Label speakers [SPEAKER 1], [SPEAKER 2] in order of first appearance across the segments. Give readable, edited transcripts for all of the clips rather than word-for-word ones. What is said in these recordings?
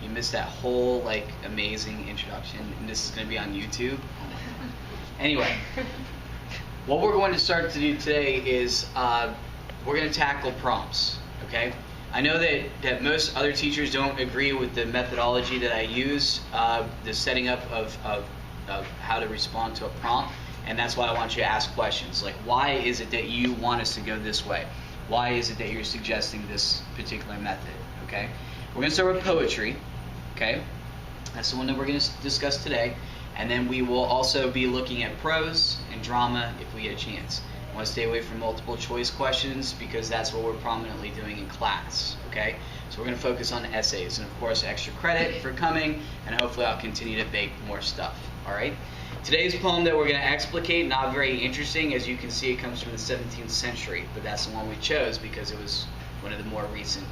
[SPEAKER 1] You missed that whole like amazing introduction, and this is going to be on YouTube. Anyway, what we're going to start to do today is we're going to tackle prompts. Okay, I know that most other teachers don't agree with the methodology that I use, the setting up of how to respond to a prompt, and that's why I want you to ask questions like, why is it that you want us to go this way? Why is it that you're suggesting this particular method? Okay, we're going to start with poetry. Okay, that's the one that we're going to discuss today, and then we will also be looking at prose and drama if we get a chance. I want to stay away from multiple choice questions because that's what we're prominently doing in class. Okay, so we're going to focus on essays, and of course extra credit for coming, and hopefully I'll continue to bake more stuff. All right. Today's poem that we're going to explicate, not very interesting. As you can see, it comes from the 17th century, but that's the one we chose because it was one of the more recent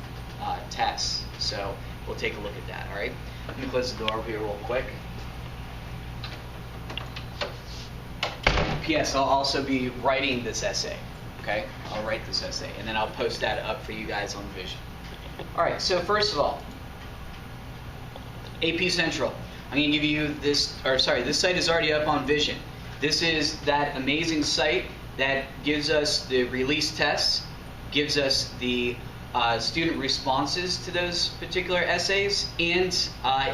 [SPEAKER 1] tests. So we'll take a look at that, all right? Let me close the door here real quick. P.S. I'll also be writing this essay, okay? I'll write this essay, and then I'll post that up for you guys on Vision. All right, so first of all, AP Central. I'm going to give you this, this site is already up on Vision. This is that amazing site that gives us the release tests, gives us the student responses to those particular essays, and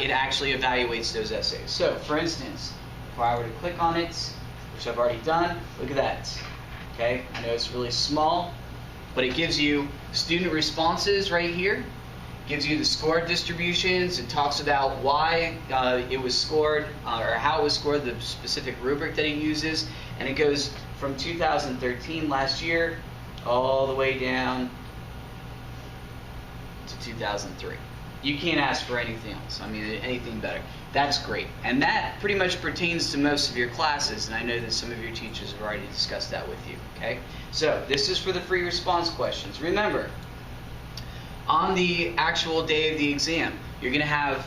[SPEAKER 1] it actually evaluates those essays. So, for instance, if I were to click on it, which I've already done, look at that. Okay, I know it's really small, but it gives you student responses right here. Gives you the score distributions. It talks about why it was scored or how it was scored, the specific rubric that it uses, and it goes from 2013, last year, all the way down to 2003. You can't ask for anything else. I mean, anything better. That's great. And that pretty much pertains to most of your classes, and I know that some of your teachers have already discussed that with you. Okay? So this is for the free response questions. Remember, on the actual day of the exam, you're going to have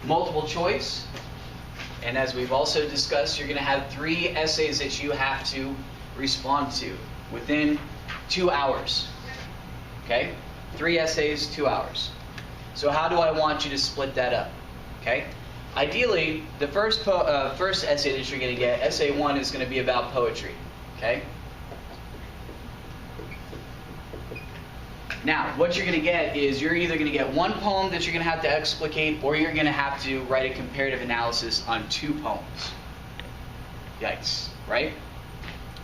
[SPEAKER 1] multiple choice, and as we've also discussed, you're going to have 3 essays that you have to respond to within 2 hours. Okay? 3 essays, 2 hours. So how do I want you to split that up? Okay? Ideally, the first essay that you're going to get, essay 1, is going to be about poetry. Okay? Now, what you're going to get is you're either going to get 1 poem that you're going to have to explicate, or you're going to have to write a comparative analysis on 2 poems. Yikes, right?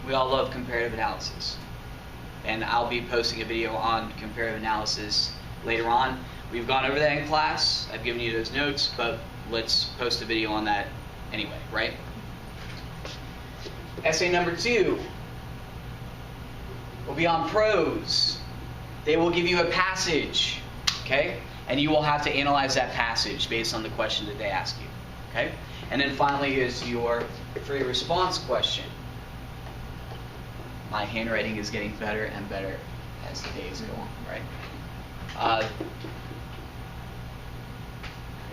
[SPEAKER 1] We all love comparative analysis. And I'll be posting a video on comparative analysis later on. We've gone over that in class. I've given you those notes, but let's post a video on that anyway, right? Essay number 2 will be on prose. They will give you a passage, okay? And you will have to analyze that passage based on the question that they ask you, okay? And then finally is your free response question. My handwriting is getting better and better as the days go on, right?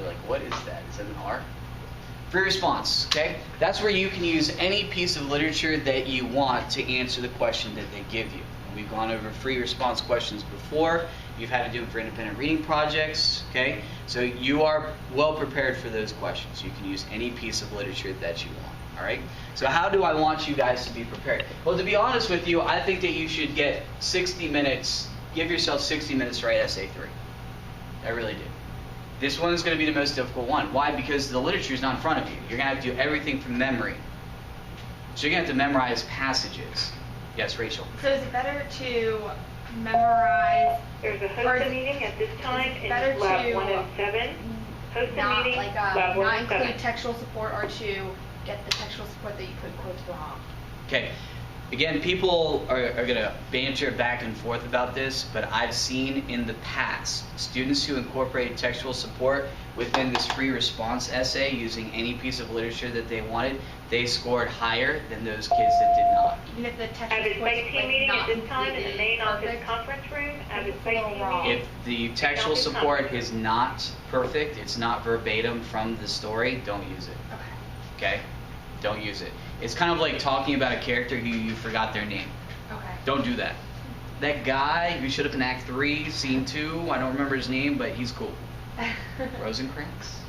[SPEAKER 1] You're like, what is that? Is that an R? Free response, okay? That's where you can use any piece of literature that you want to answer the question that they give you. We've gone over free response questions before. You've had to do them for independent reading projects, okay? So you are well prepared for those questions. You can use any piece of literature that you want, all right? So how do I want you guys to be prepared? Well, to be honest with you, I think that you should get 60 minutes, give yourself 60 minutes to write essay 3. I really do. This one is going to be the most difficult one. Why? Because the literature is not in front of you. You're going to have to do everything from memory. So you're going to have to memorize passages. Yes, Rachel.
[SPEAKER 2] So is it better to memorize?
[SPEAKER 3] There's a host meeting at this time in Lab 107. Host
[SPEAKER 2] not
[SPEAKER 3] meeting,
[SPEAKER 2] like
[SPEAKER 3] Lab
[SPEAKER 2] not
[SPEAKER 3] 107.
[SPEAKER 2] include textual support, or to get the textual support that you put quotes wrong?
[SPEAKER 1] Okay. Again, people are going to banter back and forth about this, but I've seen in the past students who incorporated textual support within this free response essay using any piece of literature that they wanted, they scored higher than those kids that did not.
[SPEAKER 2] Even if the
[SPEAKER 3] At
[SPEAKER 2] textual
[SPEAKER 3] the
[SPEAKER 2] support
[SPEAKER 3] site
[SPEAKER 2] is
[SPEAKER 3] team meeting
[SPEAKER 2] not
[SPEAKER 3] at this time in the
[SPEAKER 2] completely
[SPEAKER 3] main office
[SPEAKER 2] perfect,
[SPEAKER 3] conference room, at the
[SPEAKER 2] it's
[SPEAKER 3] site
[SPEAKER 2] a little
[SPEAKER 3] team
[SPEAKER 2] wrong.
[SPEAKER 3] meeting.
[SPEAKER 1] If the textual support is not perfect, it's not verbatim from the story, don't use it.
[SPEAKER 2] Okay.
[SPEAKER 1] Okay? Don't use it. It's kind of like talking about a character who you forgot their name.
[SPEAKER 2] Okay.
[SPEAKER 1] Don't do that. That guy who showed up in Act 3, Scene 2, I don't remember his name, but he's cool. Rosencrantz?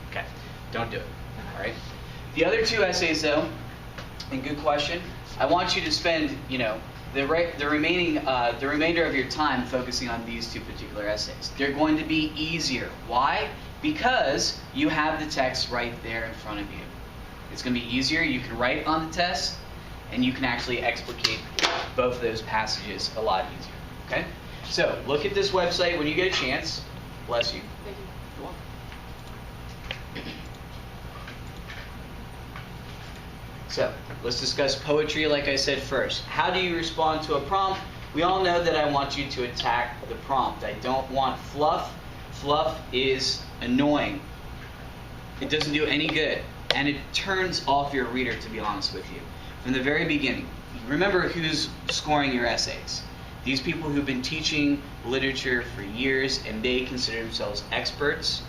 [SPEAKER 1] Okay, don't do it. All right. The other two essays, though, and good question. I want you to spend, the remainder of your time focusing on these two particular essays. They're going to be easier. Why? Because you have the text right there in front of you. It's going to be easier. You can write on the test, and you can actually explicate both of those passages a lot easier. Okay? So look at this website when you get a chance. Bless you.
[SPEAKER 2] Thank you.
[SPEAKER 1] You're welcome. So let's discuss poetry like I said first. How do you respond to a prompt? We all know that I want you to attack the prompt. I don't want fluff. Fluff is annoying. It doesn't do any good. And it turns off your reader, to be honest with you. From the very beginning, remember who's scoring your essays. These people who've been teaching literature for years and they consider themselves experts.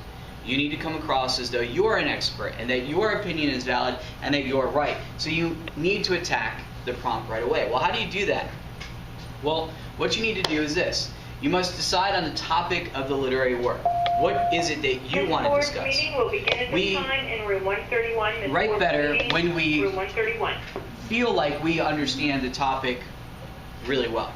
[SPEAKER 1] You need to come across as though you're an expert and that your opinion is valid and that you're right. So you need to attack the prompt right away. Well, how do you do that? Well, what you need to do is this. You must decide on the topic of the literary work. What is it that you want to discuss?
[SPEAKER 3] This meeting will begin at this time in room 131. This
[SPEAKER 1] write
[SPEAKER 3] board
[SPEAKER 1] better
[SPEAKER 3] meeting,
[SPEAKER 1] when we
[SPEAKER 3] room 131.
[SPEAKER 1] feel like we understand the topic really well.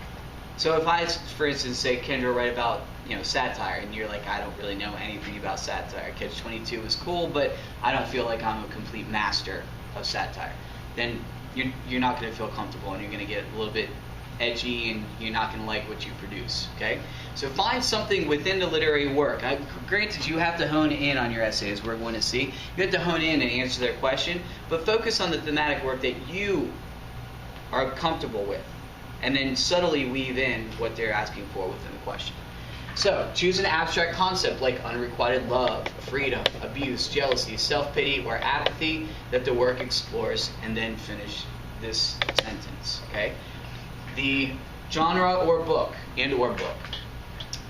[SPEAKER 1] So if I, for instance, say, Kendra, write about satire, and you're like, I don't really know anything about satire. Catch-22 is cool, but I don't feel like I'm a complete master of satire. Then you're not going to feel comfortable, and you're going to get a little bit edgy, and you're not going to like what you produce. Okay? So find something within the literary work. Granted, you have to hone in on your essay, as we're going to see. You have to hone in and answer their question, but focus on the thematic work that you are comfortable with, and then subtly weave in what they're asking for within the question. So, choose an abstract concept like unrequited love, freedom, abuse, jealousy, self-pity, or apathy that the work explores, and then finish this sentence. Okay? The genre or book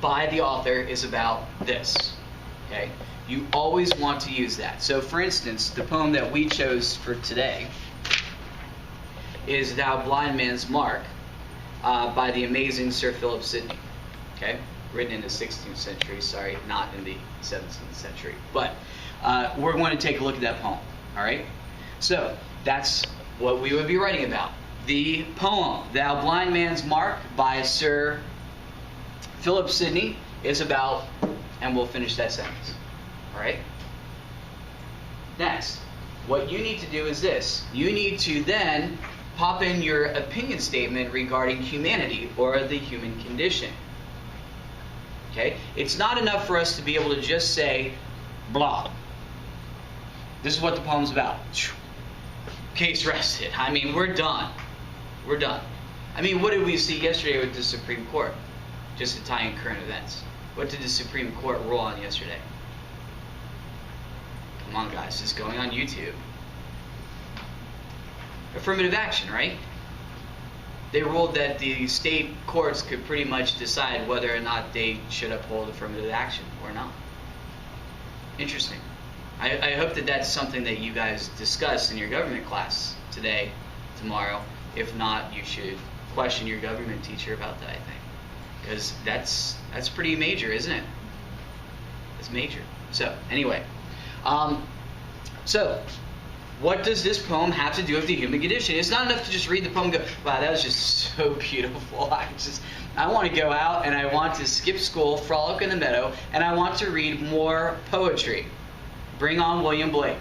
[SPEAKER 1] by the author is about this. Okay? You always want to use that. So, for instance, the poem that we chose for today is Thou Blind Man's Mark by the amazing Sir Philip Sidney. Okay? Written in the 16th century, sorry, not in the 17th century. But we're going to take a look at that poem, all right? So that's what we would be writing about. The poem, Thou Blind Man's Mark by Sir Philip Sidney is about, and we'll finish that sentence, all right? Next, what you need to do is this. You need to then pop in your opinion statement regarding humanity or the human condition. Okay? It's not enough for us to be able to just say, blah. This is what the poem's about. Case rested. I mean, we're done. We're done. I mean, what did we see yesterday with the Supreme Court? Just to tie in current events. What did the Supreme Court rule on yesterday? Come on, guys. It's going on YouTube. Affirmative action, right? They ruled that the state courts could pretty much decide whether or not they should uphold affirmative action or not. Interesting. I hope that that's something that you guys discuss in your government class today, tomorrow. If not, you should question your government teacher about that, I think. Because that's pretty major, isn't it? It's major. So, anyway. What does this poem have to do with the human condition? It's not enough to just read the poem and go, wow, that was just so beautiful. I want to go out and I want to skip school, frolic in the meadow, and I want to read more poetry. Bring on William Blake.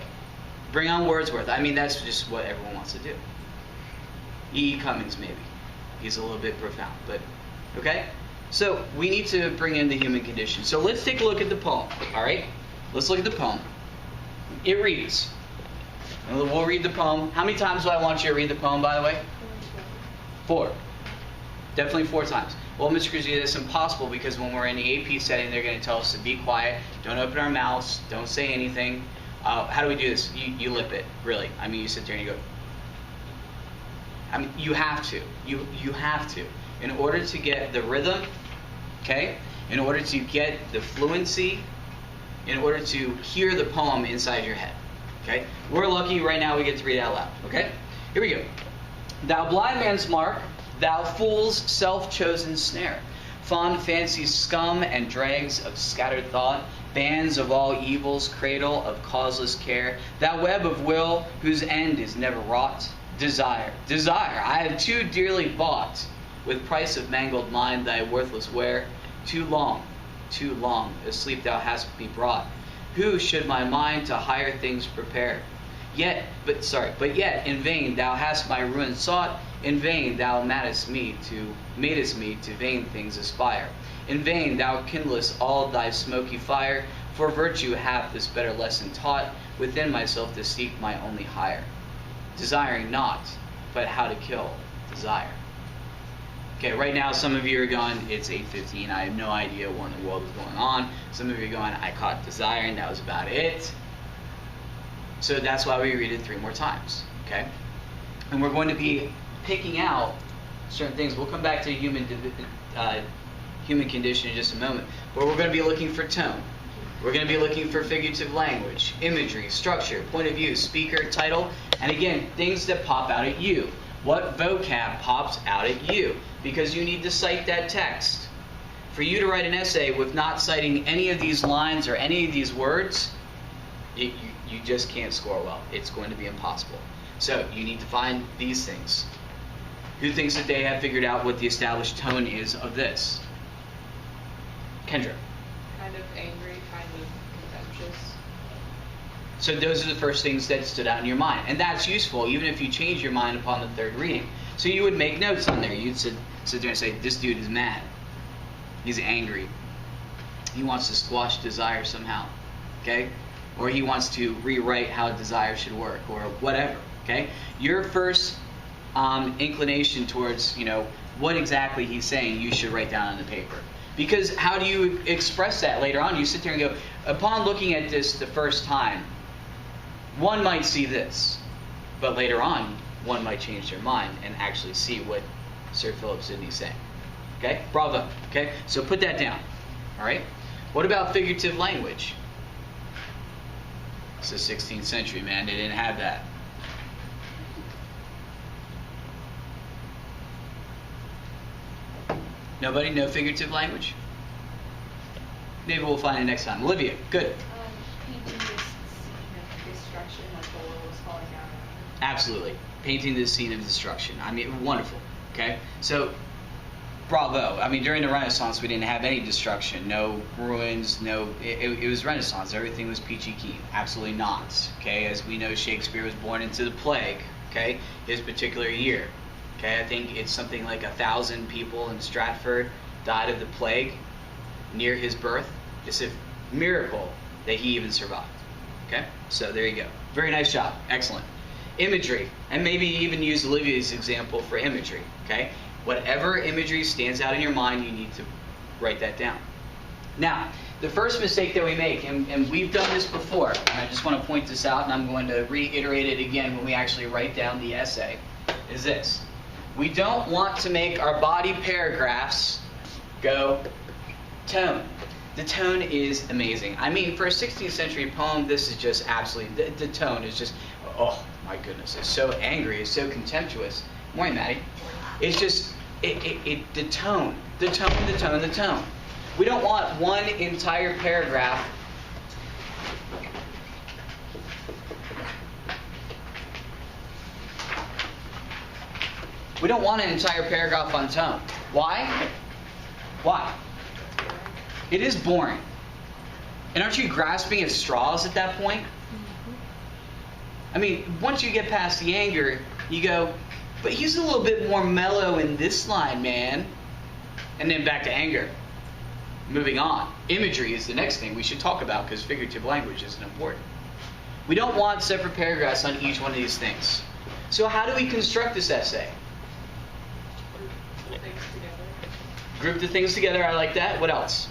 [SPEAKER 1] Bring on Wordsworth. I mean, that's just what everyone wants to do. E. Cummings, maybe. He's a little bit profound, but okay? So we need to bring in the human condition. So let's take a look at the poem, all right? Let's look at the poem. It reads... And we'll read the poem. How many times do I want you to read the poem, by the way? 4. Definitely 4 times. Well, Mr. Cruzia, that's impossible because when we're in the AP setting, they're going to tell us to be quiet, don't open our mouths, don't say anything. How do we do this? You lip it, really. I mean, you sit there and you go. I mean, you have to. You have to. In order to get the rhythm, okay? In order to get the fluency, in order to hear the poem inside your head. Okay? We're lucky right now we get to read it out loud. Okay? Here we go. Thou blind man's mark, thou fool's self-chosen snare. Fond fancies, scum and dregs of scattered thought, bands of all evils, cradle of causeless care, that web of will whose end is never wrought. Desire, desire, I have too dearly bought, with price of mangled mind thy worthless ware. Too long, asleep thou hast me brought. Who should my mind to higher things prepare? But yet, in vain thou hast my ruin sought. In vain thou madest me to vain things aspire. In vain thou kindlest all thy smoky fire. For virtue hath this better lesson taught, within myself to seek my only higher. Desiring not, but how to kill desire. Okay, right now some of you are going, it's 8:15, I have no idea what in the world is going on. Some of you are going, I caught desire and that was about it. So that's why we read it 3 more times, okay? And we're going to be picking out certain things. We'll come back to human condition in just a moment. But we're going to be looking for tone. We're going to be looking for figurative language, imagery, structure, point of view, speaker, title, and again, things that pop out at you. What vocab pops out at you? Because you need to cite that text. For you to write an essay with not citing any of these lines or any of these words, you just can't score well. It's going to be impossible. So you need to find these things. Who thinks that they have figured out what the established tone is of this? Kendra.
[SPEAKER 4] Kind of angry, kind of contemptuous.
[SPEAKER 1] So those are the first things that stood out in your mind. And that's useful even if you change your mind upon the third reading. So you would make notes on there. You'd sit there and say, this dude is mad. He's angry. He wants to squash desire somehow. Okay? Or he wants to rewrite how desire should work, or whatever. Okay? Your first inclination towards, what exactly he's saying, you should write down on the paper. Because how do you express that later on? You sit there and go, upon looking at this the first time, one might see this, but later on, one might change their mind and actually see what Sir Philip Sidney's saying. Okay? Bravo. Okay? So put that down. All right? What about figurative language? It's the 16th century, man. They didn't have that. Nobody? No figurative language? Maybe we'll find it next time. Olivia, good.
[SPEAKER 4] Painting this scene of destruction, like the world was falling down.
[SPEAKER 1] Absolutely. Painting this scene of destruction. I mean, wonderful. Okay? So, bravo. I mean, during the Renaissance, we didn't have any destruction. No ruins, it was Renaissance. Everything was peachy keen. Absolutely not. Okay? As we know, Shakespeare was born into the plague. Okay? His particular year. Okay? I think it's something like 1,000 people in Stratford died of the plague near his birth. It's a miracle that he even survived. Okay? So there you go. Very nice job. Excellent. Imagery. And maybe even use Olivia's example for imagery. Okay? Whatever imagery stands out in your mind, you need to write that down. Now, the first mistake that we make, and we've done this before, and I just want to point this out, and I'm going to reiterate it again when we actually write down the essay, is this. We don't want to make our body paragraphs go tone. The tone is amazing. I mean, for a 16th century poem, this is just absolutely, the tone is just, oh my goodness, it's so angry, it's so contemptuous. Morning, Maddie. It's just, the tone. We don't want one entire paragraph We don't want an entire paragraph on tone. Why? Why? It is boring. And aren't you grasping at straws at that point? I mean, once you get past the anger, you go, but he's a little bit more mellow in this line, man. And then back to anger. Moving on. Imagery is the next thing we should talk about because figurative language isn't important. We don't want separate paragraphs on each one of these things. So how do we construct this essay? Group the things together. I like that. What else?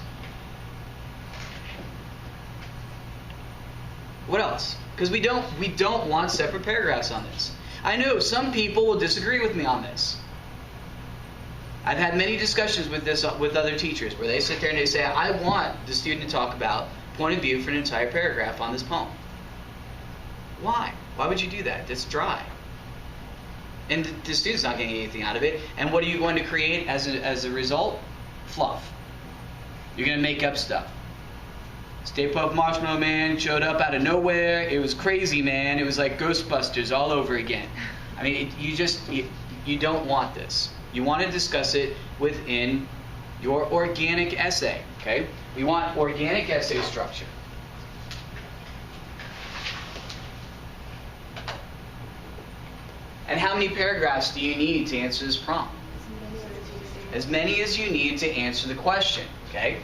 [SPEAKER 1] What else? Because we don't want separate paragraphs on this. I know some people will disagree with me on this. I've had many discussions with this with other teachers where they sit there and they say, I want the student to talk about point of view for an entire paragraph on this poem. Why? Why would you do that? That's dry. And the student's not getting anything out of it. And what are you going to create as a result? fluff. You're going to make up stuff. Stay Puft Marshmallow Man showed up out of nowhere. It was crazy, man. It was like Ghostbusters all over again. I mean, you don't want this. You want to discuss it within your organic essay, okay? We want organic essay structure. And how many paragraphs do you need to answer this prompt? As many as you need to answer the question, okay?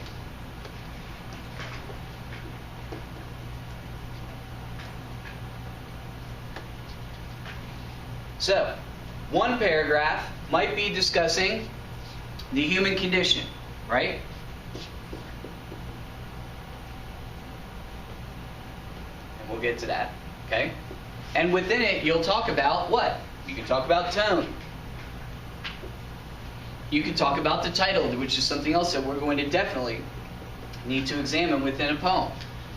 [SPEAKER 1] So, one paragraph might be discussing the human condition, right? And we'll get to that, okay? And within it, you'll talk about what? You can talk about tone. You can talk about the title, which is something else that we're going to definitely need to examine within a poem.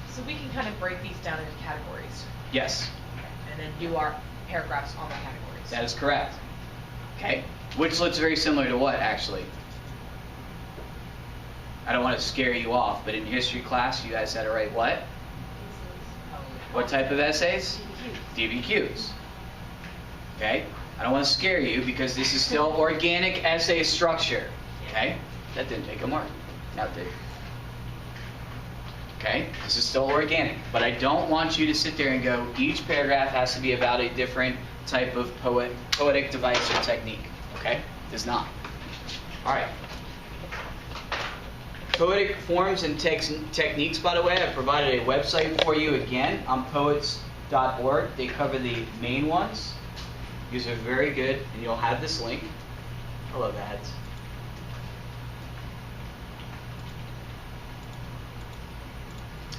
[SPEAKER 5] So we can kind of break these down into categories.
[SPEAKER 1] Yes.
[SPEAKER 5] Okay. And then do our paragraphs on the categories.
[SPEAKER 1] That is correct. Okay? Which looks very similar to what, actually? I don't want to scare you off, but in history class, you guys had to write what? What type of essays? DBQs. Okay? I don't want to scare you because this is still organic essay structure. Okay? That didn't take a mark. Now it did. Okay? This is still organic. But I don't want you to sit there and go, each paragraph has to be about a different type of poetic device or technique. Okay? Does not. All right. Poetic forms and techniques, by the way, I provided a website for you again on poets.org. They cover the main ones. These are very good, and you'll have this link. I love ads.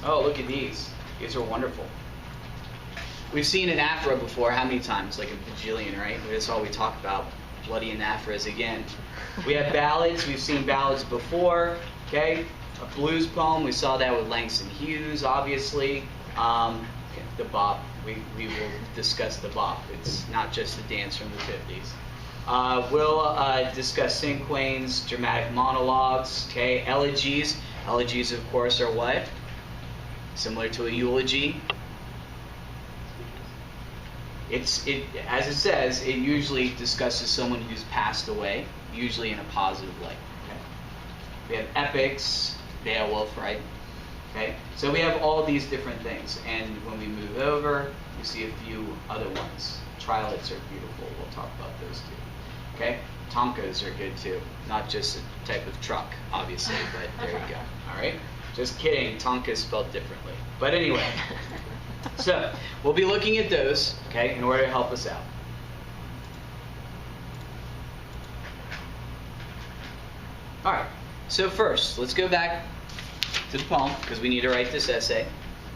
[SPEAKER 1] Oh, look at these. These are wonderful. We've seen anaphora before. How many times? Like a bajillion, right? That's all we talk about. Bloody anaphoras again. We have ballads. We've seen ballads before. Okay? A blues poem. We saw that with Langston Hughes, obviously. The bop. We will discuss the bop. It's not just a dance from the 50s. We'll discuss cinquains, dramatic monologues, okay? Elegies. Elegies, of course, are what? Similar to a eulogy. As it says, it usually discusses someone who's passed away, usually in a positive light. Okay? We have epics, Beowulf, right? Okay, so we have all these different things, and when we move over, we see a few other ones. Trilots are beautiful. We'll talk about those too. Okay, Tonkas are good too. Not just a type of truck, obviously, but there you go. All right, just kidding. Tonka is spelled differently. But anyway, so we'll be looking at those, okay, in order to help us out. All right. So first, let's go back to the poem, because we need to write this essay.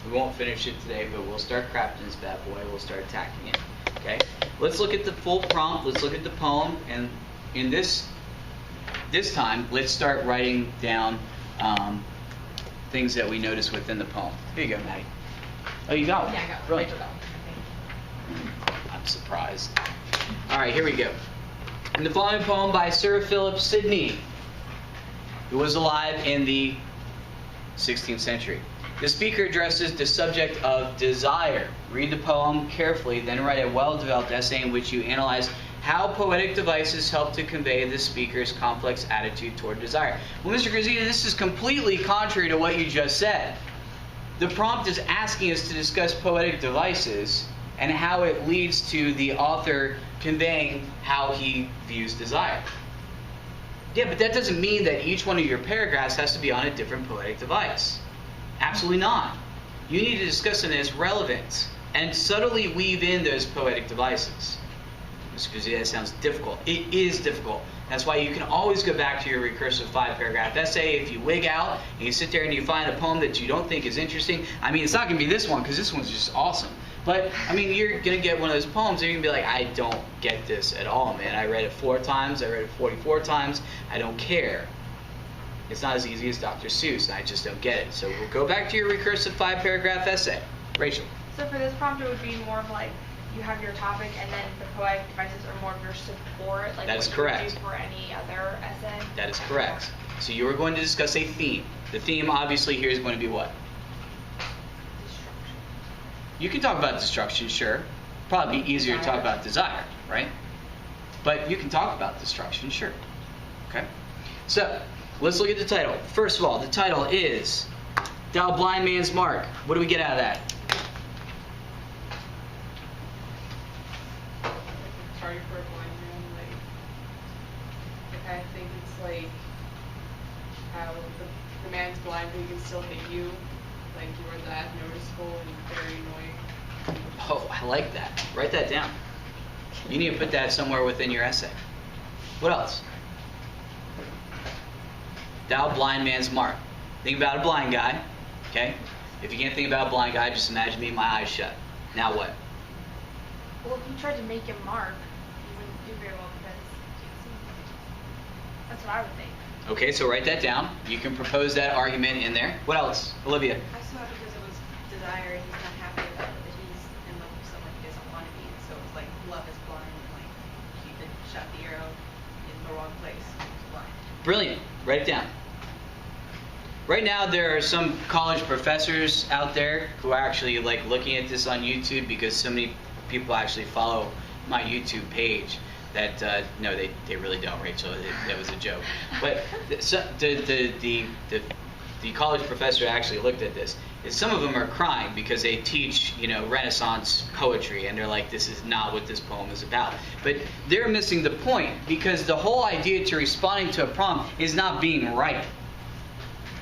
[SPEAKER 1] We won't finish it today, but we'll start crafting this bad boy. We'll start attacking it. Okay? Let's look at the full prompt. Let's look at the poem. And in this time, let's start writing down things that we notice within the poem. Here you go, Maddie. Oh, you got one?
[SPEAKER 5] Yeah, I got one.
[SPEAKER 1] Brilliant.
[SPEAKER 5] Rachel got one.
[SPEAKER 1] I'm surprised. All right, here we go. In the following poem by Sir Philip Sidney, who was alive in the 16th century. The speaker addresses the subject of desire. Read the poem carefully, then write a well-developed essay in which you analyze how poetic devices help to convey the speaker's complex attitude toward desire. Well, Mr. Grazina, this is completely contrary to what you just said. The prompt is asking us to discuss poetic devices and how it leads to the author conveying how he views desire. Yeah, but that doesn't mean that each one of your paragraphs has to be on a different poetic device. Absolutely not. You need to discuss it as relevant and subtly weave in those poetic devices. Mr. Grazina, that sounds difficult. It is difficult. That's why you can always go back to your recursive 5-paragraph essay. If you wig out and you sit there and you find a poem that you don't think is interesting, I mean, it's not going to be this one because this one's just awesome. But, I mean, you're going to get one of those poems and you're going to be like, I don't get this at all, man. I read it 4 times. I read it 44 times. I don't care. It's not as easy as Dr. Seuss, and I just don't get it. So we'll go back to your recursive 5-paragraph essay. Rachel.
[SPEAKER 2] So for this prompt, it would be more of like, you have your topic, and then the poetic devices are more of your support, like
[SPEAKER 1] That is
[SPEAKER 2] what
[SPEAKER 1] correct.
[SPEAKER 2] you would do for any other essay?
[SPEAKER 1] That is correct. So you are going to discuss a theme. The theme obviously here is going to be what?
[SPEAKER 4] Destruction.
[SPEAKER 1] You can talk about destruction, sure. Probably be easier to talk about desire, right? But you can talk about destruction, sure. Okay? So, let's look at the title. First of all, the title is Thou Blind Man's Mark. What do we get out of that?
[SPEAKER 4] Target for a blind man, like, I think it's like how the man's blind but he can still hit you, like you are that noticeable and very annoying.
[SPEAKER 1] Oh, I like that. Write that down. You need to put that somewhere within your essay. What else? Thou blind man's mark. Think about a blind guy, okay? If you can't think about a blind guy, just imagine me with my eyes shut. Now what?
[SPEAKER 2] Well, if you tried to make him mark, you wouldn't do very well because you can't see him. That's what I would think.
[SPEAKER 1] Okay, so write that down. You can propose that argument in there. What else? Olivia?
[SPEAKER 6] I saw it because it was desire and he's not happy about it, that he's in love with someone he doesn't want to be. So it's like love is blind and like Cupid shot the arrow in the wrong place. He's blind.
[SPEAKER 1] Brilliant. Write it down. Right now, there are some college professors out there who are actually like looking at this on YouTube because so many people actually follow my YouTube page that no, they really don't, Rachel. That was a joke. But the college professor actually looked at this. And some of them are crying because they teach, Renaissance poetry, and they're like, this is not what this poem is about. But they're missing the point because the whole idea to responding to a prompt is not being right.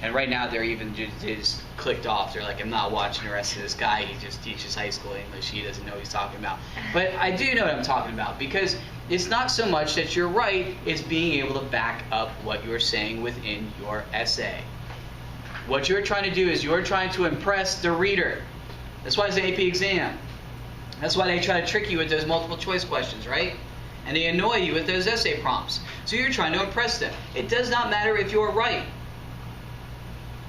[SPEAKER 1] And right now they're even just clicked off. They're like, I'm not watching the rest of this guy. He just teaches high school English. He doesn't know what he's talking about. But I do know what I'm talking about because it's not so much that you're right, it's being able to back up what you're saying within your essay. What you're trying to do is you're trying to impress the reader. That's why it's the AP exam. That's why they try to trick you with those multiple choice questions, right? And they annoy you with those essay prompts. So you're trying to impress them. It does not matter if you're right.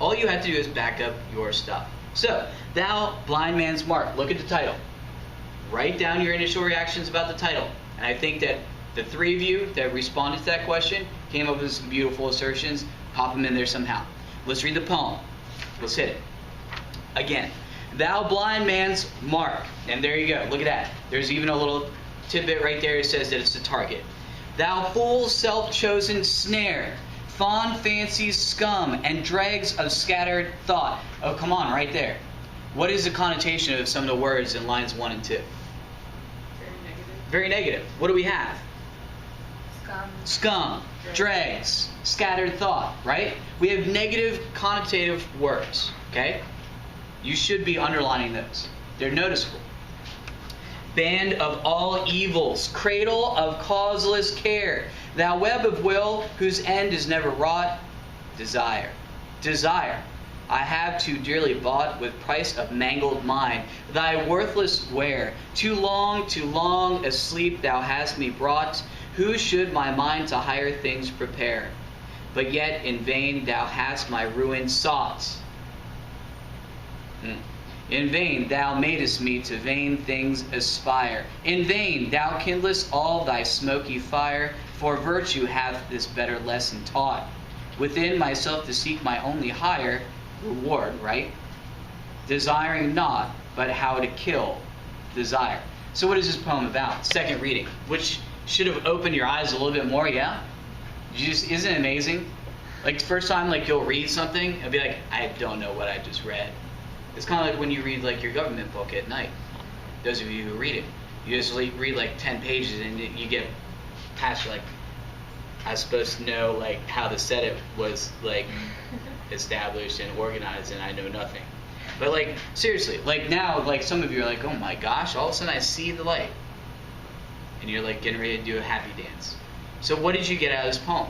[SPEAKER 1] All you have to do is back up your stuff. So, Thou Blind Man's Mark. Look at the title. Write down your initial reactions about the title. And I think that the three of you that responded to that question came up with some beautiful assertions. Pop them in there somehow. Let's read the poem. Let's hit it. Again. Thou blind man's mark. And there you go. Look at that. There's even a little tidbit right there that says that it's the target. Thou fool's self-chosen snare. Fond fancies scum and dregs of scattered thought. Oh, come on, right there. What is the connotation of some of the words in lines 1 and 2?
[SPEAKER 4] Very negative.
[SPEAKER 1] Very negative. What do we have?
[SPEAKER 2] Scum.
[SPEAKER 1] Dregs, scattered thought, right? We have negative connotative words, okay? You should be underlining those. They're noticeable. Band of all evils, cradle of causeless care, thou web of will whose end is never wrought, desire. Desire, I have too dearly bought with price of mangled mind, thy worthless ware, too long asleep thou hast me brought, who should my mind to higher things prepare? But yet in vain thou hast my ruin sought. In vain thou madest me to vain things aspire. In vain thou kindlest all thy smoky fire, for virtue hath this better lesson taught. Within myself to seek my only higher reward, right? Desiring not, but how to kill desire. So what is this poem about? Second reading, which should have opened your eyes a little bit more, yeah? Isn't it amazing? Like the first time you'll read something and be like, I don't know what I just read. It's kind of like when you read your government book at night. Those of you who read it, you just read 10 pages and you get past I was supposed to know how the Senate was established and organized, and I know nothing. But seriously, now some of you are oh my gosh, all of a sudden I see the light, and you're getting ready to do a happy dance. So what did you get out of this poem?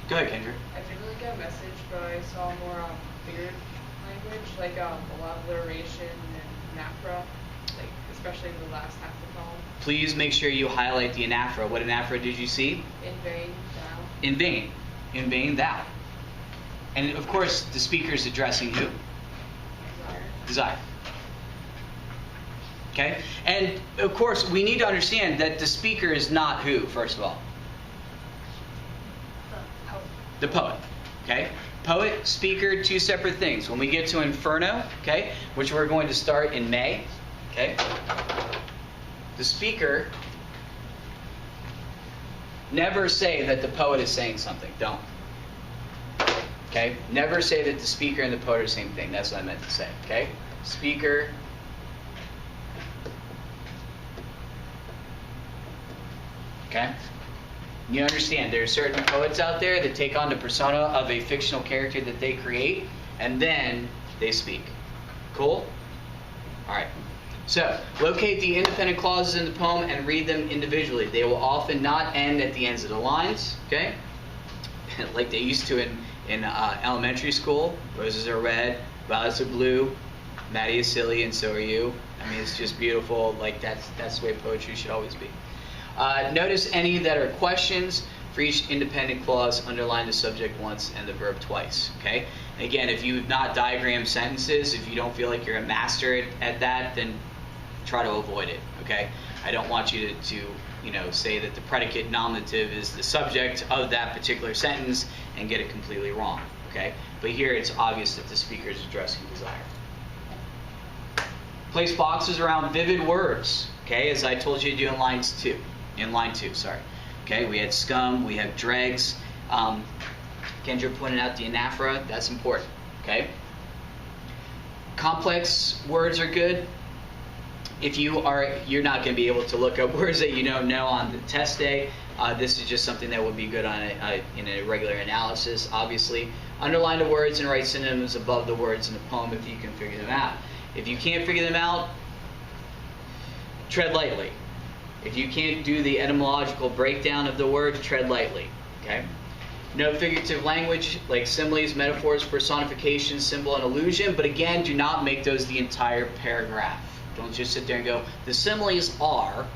[SPEAKER 1] Go ahead, Kendra.
[SPEAKER 4] I didn't really get a message, but I saw more figured language, a lot of alliteration and anaphora, especially in the last half of the poem.
[SPEAKER 1] Please make sure you highlight the anaphora. What anaphora did you see?
[SPEAKER 4] In vain, thou.
[SPEAKER 1] In vain. In vain, thou. And of course, the speaker is addressing who?
[SPEAKER 4] Desire.
[SPEAKER 1] Desire. Okay? And of course, we need to understand that the speaker is not who, first of all? The poet. Okay? Poet, speaker, two separate things. When we get to Inferno, okay, which we're going to start in May, okay, the speaker, never say that the poet is saying something. Don't. Okay? Never say that the speaker and the poet are the same thing. That's what I meant to say. Okay? Speaker. Okay? You understand, there are certain poets out there that take on the persona of a fictional character that they create, and then they speak. Cool? Alright. So, locate the independent clauses in the poem and read them individually. They will often not end at the ends of the lines, okay? Like they used to in elementary school. Roses are red, violets are blue, Maddie is silly, and so are you. I mean, it's just beautiful. Like, that's the way poetry should always be. Notice any that are questions. For each independent clause, underline the subject once and the verb twice. Okay? And again, if you've not diagrammed sentences, if you don't feel like you're a master at that, then try to avoid it. Okay? I don't want you to say that the predicate nominative is the subject of that particular sentence and get it completely wrong. Okay? But here it's obvious that the speaker is addressing desire. Place boxes around vivid words. Okay? As I told you to do in line 2. Okay, we had scum, we have dregs. Kendra pointed out the anaphora, that's important. Okay? Complex words are good. If you're not going to be able to look up words that you don't know on the test day. This is just something that would be good on in a regular analysis, obviously. Underline the words and write synonyms above the words in the poem if you can figure them out. If you can't figure them out, tread lightly. If you can't do the etymological breakdown of the word, tread lightly. Okay? Note figurative language like similes, metaphors, personification, symbol, and allusion, but again, do not make those the entire paragraph. Don't just sit there and go, the similes are,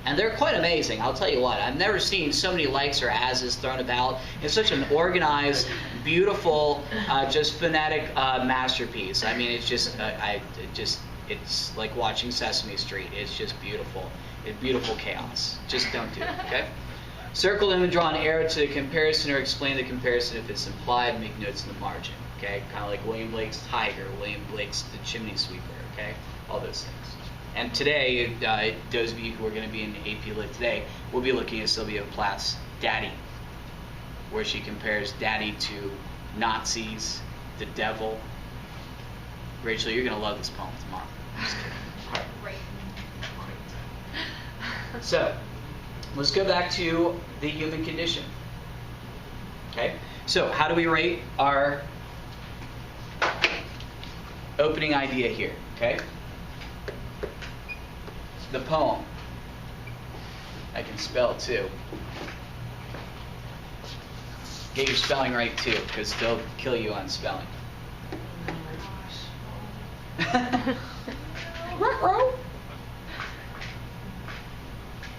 [SPEAKER 1] and they're quite amazing, I'll tell you what. I've never seen so many likes or as's thrown about. It's such an organized, beautiful, just phonetic masterpiece. I mean, it's just, it's like watching Sesame Street. It's just beautiful. It's beautiful chaos. Just don't do it, okay? Circle them and draw an arrow to the comparison or explain the comparison if it's implied. Make notes in the margin, okay? Kind of like William Blake's Tiger, William Blake's The Chimney Sweeper, okay? All those things. And today, those of you who are going to be in AP Lit today, we'll be looking at Sylvia Plath's Daddy, where she compares Daddy to Nazis, the devil. Rachel, you're going to love this poem tomorrow. I'm just kidding. All right.
[SPEAKER 2] Right.
[SPEAKER 1] So, let's go back to the human condition. Okay? So, how do we rate our opening idea here? Okay? The poem. I can spell too. Get your spelling right too, because they'll kill you on spelling.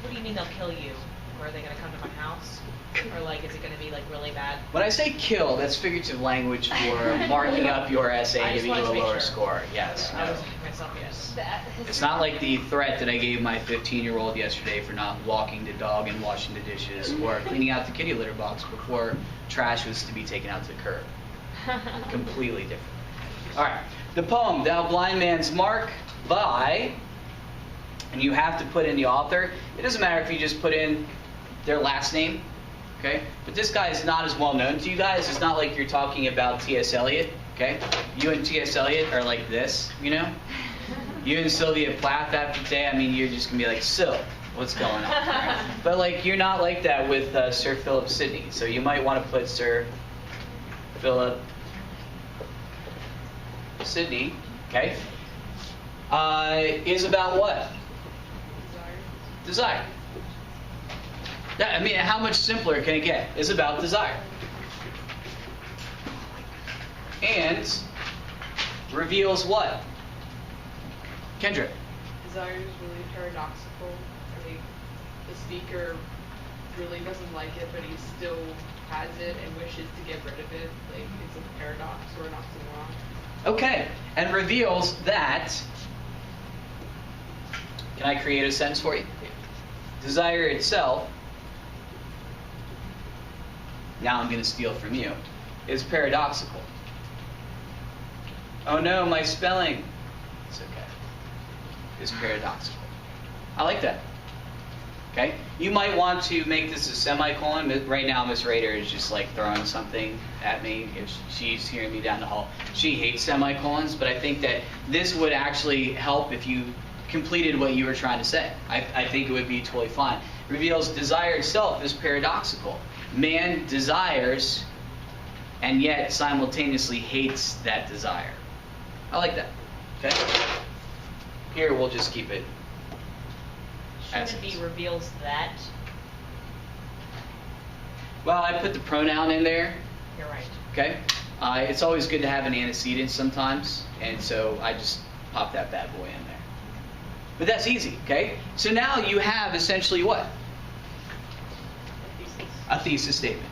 [SPEAKER 5] What do you mean they'll kill you? Or are they going to come to my house? Or like, is it going to be like really bad?
[SPEAKER 1] When I say kill, that's figurative language for marking up your essay and giving you a lower score. Yes.
[SPEAKER 5] I
[SPEAKER 1] No.
[SPEAKER 5] was thinking myself, yes.
[SPEAKER 1] It's not like the threat that I gave my 15-year-old yesterday for not walking the dog and washing the dishes or cleaning out the kitty litter box before trash was to be taken out to the curb. Completely different. All right. The poem, Thou Blind Man's Mark, by, and you have to put in the author. It doesn't matter if you just put in their last name, okay? But this guy is not as well known to you guys. It's not like you're talking about T.S. Eliot, okay? You and T.S. Eliot are like this, you know? You and Sylvia Plath after today, I mean, you're just going to be like, Syl, what's going on? Right? But, like, you're not like that with Sir Philip Sidney. So you might want to put Sir Philip Sidney, okay? Is about what? Desire. I mean, how much simpler can it get? Is about desire. And reveals what? Kendra.
[SPEAKER 4] Desire is really paradoxical. I mean, the speaker really doesn't like it, but he still has it and wishes to get rid of it. Like, it's a paradox or an oxymoron.
[SPEAKER 1] Okay. And reveals that. Can I create a sentence for you? Desire itself now I'm going to steal from you, is paradoxical. Oh no, my spelling. It's okay. Is paradoxical. I like that. Okay? You might want to make this a semicolon. Right now, Miss Rader is just like throwing something at me. If she's hearing me down the hall, she hates semicolons, but I think that this would actually help if you completed what you were trying to say. I think it would be totally fine. Reveals desire itself is paradoxical. Man desires and yet simultaneously hates that desire. I like that. Okay? Here, we'll just keep it.
[SPEAKER 5] Shouldn't it be reveals that?
[SPEAKER 1] Well, I put the pronoun in there.
[SPEAKER 5] You're right.
[SPEAKER 1] Okay? It's always good to have an antecedent sometimes, and so I just pop that bad boy in there. But that's easy, okay? So now you have essentially what? A thesis statement.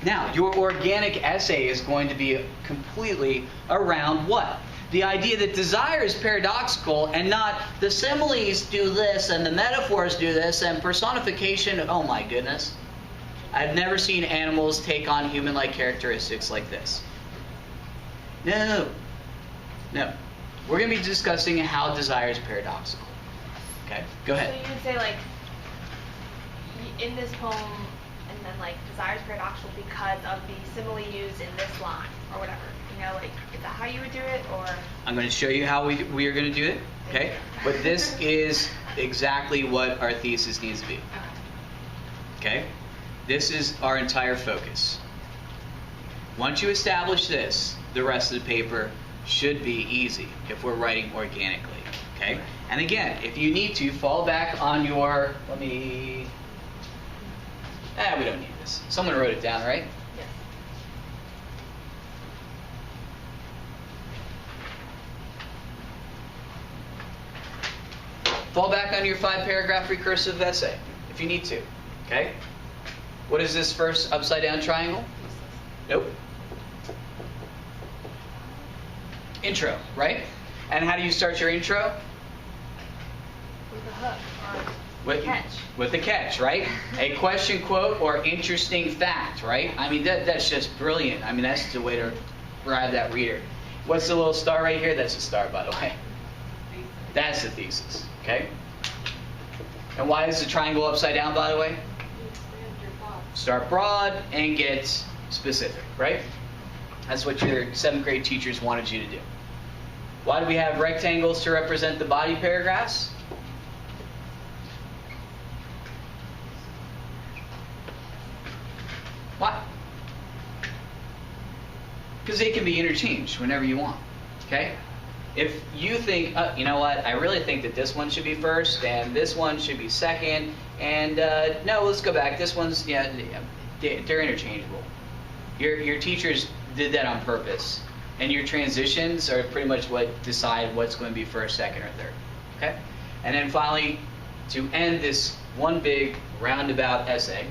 [SPEAKER 1] Now, your organic essay is going to be completely around what? The idea that desire is paradoxical and not the similes do this and the metaphors do this and personification, oh my goodness. I've never seen animals take on human-like characteristics like this. No. We're going to be discussing how desire is paradoxical. Okay, go ahead.
[SPEAKER 2] So you would say, like, in this poem, and then, like, desire is paradoxical because of the simile used in this line, or whatever. You know, like, is that how you would do it, or?
[SPEAKER 1] I'm going to show you how we are going to do it, okay? But this is exactly what our thesis needs to be. Okay? This is our entire focus. Once you establish this, the rest of the paper should be easy if we're writing organically, okay? And again, if you need to, fall back on your, we don't need this. Someone wrote it down, right?
[SPEAKER 2] Yes.
[SPEAKER 1] Fall back on your 5-paragraph recursive essay if you need to, okay? What is this first upside down triangle? Nope. Intro, right? And how do you start your intro?
[SPEAKER 2] With a hook, or
[SPEAKER 1] With
[SPEAKER 2] catch.
[SPEAKER 1] With a catch, right? A question, quote, or interesting fact, right? I mean, that's just brilliant. I mean, that's the way to grab that reader. What's the little star right here? That's a star, by the way. That's the thesis, okay? And why is the triangle upside down, by the way? Start broad and get specific, right? That's what your 7th grade teachers wanted you to do. Why do we have rectangles to represent the body paragraphs? Why? Because they can be interchanged whenever you want, okay? If you think, you know what, I really think that this one should be first and this one should be second, and no, let's go back. This one's, they're interchangeable. Your teachers did that on purpose. And your transitions are pretty much what decide what's going to be first, second, or third. Okay? And then finally, to end this one big roundabout essay,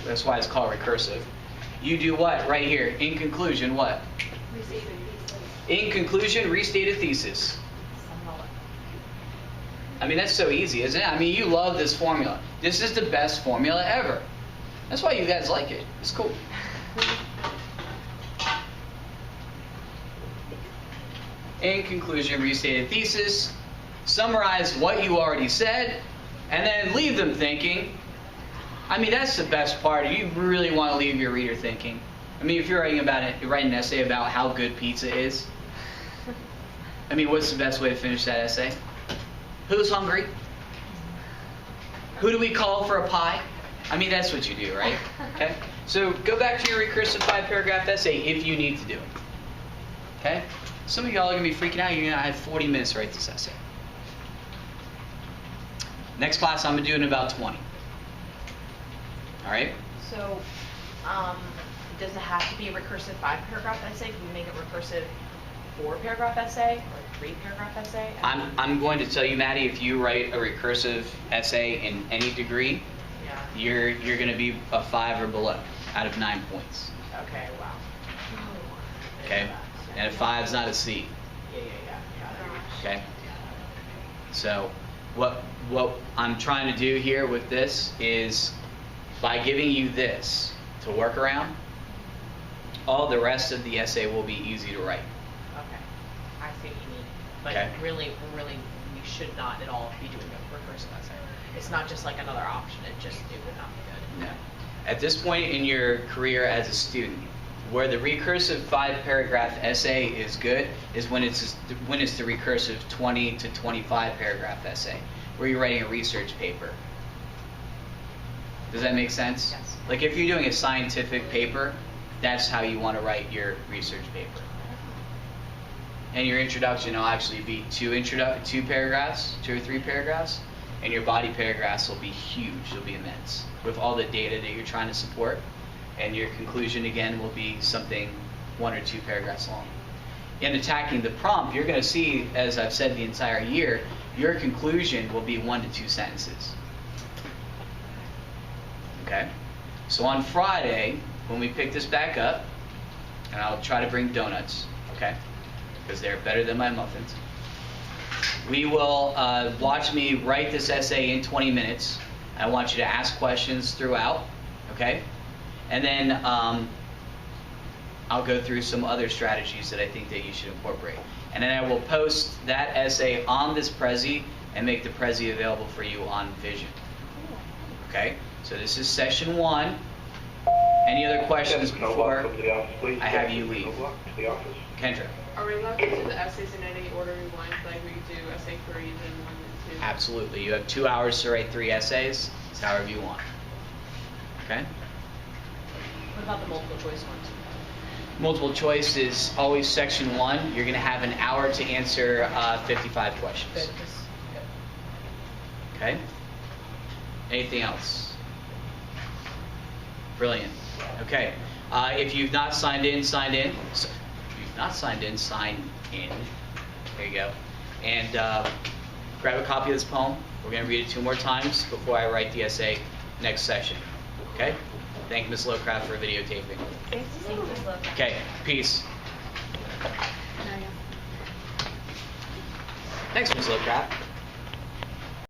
[SPEAKER 1] that's why it's called recursive, you do what right here? In conclusion, what? In conclusion, restate a thesis. I mean, that's so easy, isn't it? I mean, you love this formula. This is the best formula ever. That's why you guys like it. It's cool. In conclusion, restate a thesis, summarize what you already said, and then leave them thinking. I mean, that's the best part. You really want to leave your reader thinking. I mean, if you're writing an essay about how good pizza is, I mean, what's the best way to finish that essay? Who's hungry? Who do we call for a pie? I mean, that's what you do, right? Okay? So go back to your recursive 5-paragraph essay if you need to do it. Okay? Some of y'all are going to be freaking out. You're going to have 40 minutes to write this essay. Next class, I'm going to do it in about 20. All right?
[SPEAKER 5] So, does it have to be a recursive 5-paragraph essay? Can we make a recursive 4-paragraph essay or 3-paragraph essay?
[SPEAKER 1] I'm going to tell you, Maddie, if you write a recursive essay in any degree, you're going to be a 5 or below out of 9 points.
[SPEAKER 5] Okay, wow.
[SPEAKER 1] Okay? And a 5's not a C.
[SPEAKER 5] Yeah.
[SPEAKER 1] Okay? So what I'm trying to do here with this is, by giving you this, to work around. All the rest of the essay will be easy to write.
[SPEAKER 5] Okay, I see what you mean. But
[SPEAKER 1] Okay.
[SPEAKER 5] really, we should not at all be doing a recursive essay. It's not just like another option, it would not be good.
[SPEAKER 1] No. At this point in your career as a student, where the recursive 5-paragraph essay is good is when it's the recursive 20 to 25 paragraph essay, where you're writing a research paper. Does that make sense?
[SPEAKER 5] Yes.
[SPEAKER 1] Like if you're doing a scientific paper, that's how you want to write your research paper. And your introduction will actually be 2 paragraphs, 2 or 3 paragraphs, and your body paragraphs will be huge, they'll be immense, with all the data that you're trying to support. And your conclusion, again, will be something 1 or 2 paragraphs long. In attacking the prompt, you're going to see, as I've said the entire year, your conclusion will be 1 to 2 sentences. Okay? So on Friday, when we pick this back up, and I'll try to bring donuts, okay? Because they're better than my muffins. We will watch me write this essay in 20 minutes. I want you to ask questions throughout, okay? And then I'll go through some other strategies that I think that you should incorporate. And then I will post that essay on this Prezi and make the Prezi available for you on Vision. Okay? So this is session 1. Any other questions before I have you leave? Kendra.
[SPEAKER 4] Are we allowed to do the essays in any order we want? Like we do essay 3, then 1 and 2?
[SPEAKER 1] Absolutely. You have 2 hours to write 3 essays. It's however you want. Okay?
[SPEAKER 5] What about the multiple choice ones?
[SPEAKER 1] Multiple choice is always section 1. You're going to have an hour to answer 55 questions.
[SPEAKER 5] Good.
[SPEAKER 1] Okay? Anything else? Brilliant. Okay. If you've not signed in, sign in. So, if you've not signed in, sign in. There you go. And grab a copy of this poem. We're going to read it 2 more times before I write the essay next session. Okay? Thank Ms. Lowcraft for videotaping.
[SPEAKER 2] Thank you, Ms. Lopez.
[SPEAKER 1] Okay, peace. Thanks, Ms. Lowcraft.